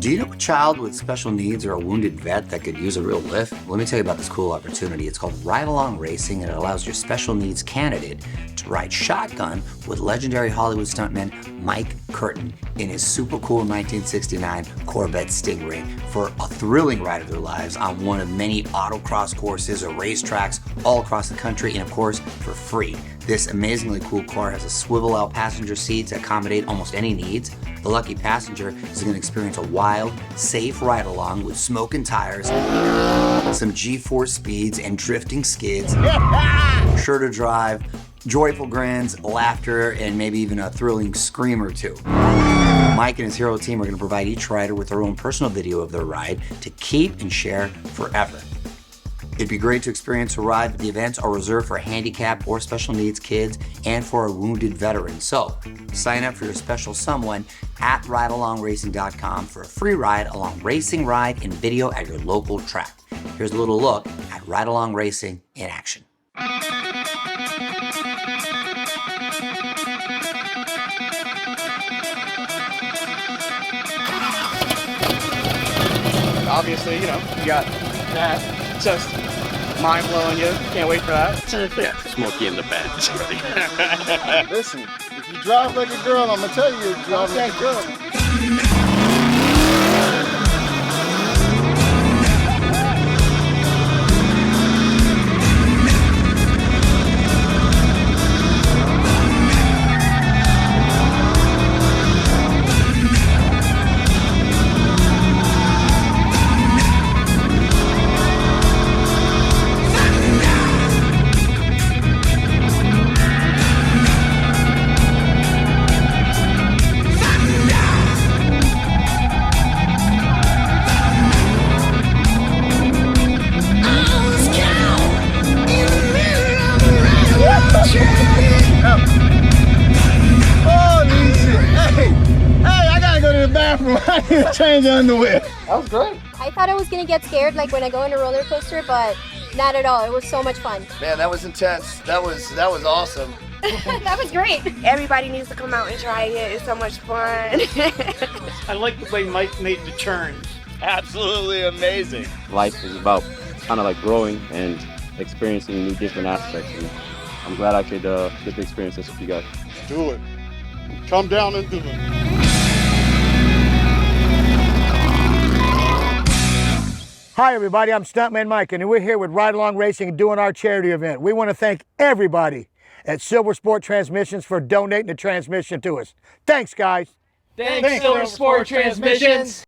Do you know a child with special needs or a wounded vet that could use a real lift? Let me tell you about this cool opportunity. It's called Ride Along Racing, and it allows your special needs candidate to ride shotgun with legendary Hollywood stuntman Mike Curtin in his super cool 1969 Corvette Stingray for a thrilling ride of their lives on one of many autocross courses or racetracks all across the country, and of course, for free. This amazingly cool car has a swivel-out passenger seat to accommodate almost any needs. The lucky passenger is going to experience a wild, safe ride-along with smoking tires, some G-force speeds, and drifting skids. Sure to drive, joyful grins, laughter, and maybe even a thrilling scream or two. Mike and his hero team are going to provide each rider with their own personal video of their ride to keep and share forever. It'd be great to experience a ride, but the events are reserved for handicapped or special needs kids and for a wounded veteran. So sign up for your special someone at ridealongracing.com for a free ride along racing ride and video at your local track. Here's a little look at Ride Along Racing in action. Obviously, you got that. Just mind-blowing you. Can't wait for that. Yeah, Smokey in the bed. Listen, if you drive like a girl, I'm going to tell you, you drive like a girl. I need to change underwear. That was great. I thought I was gonna get scared like when I go on a roller coaster, but not at all. It was so much fun. Man, that was intense. That was awesome. That was great. Everybody needs to come out and try it. It's so much fun. I like the way Mike made the turns. Absolutely amazing. Life is about kind of like growing and experiencing new different aspects. And I'm glad I could get to experience this with you guys. Do it. Come down and do it. Hi everybody, I'm Stuntman Mike, and we're here with Ride Along Racing and doing our charity event. We want to thank everybody at Silver Sport Transmissions for donating the transmission to us. Thanks, guys. Thanks Silver Sport Transmissions.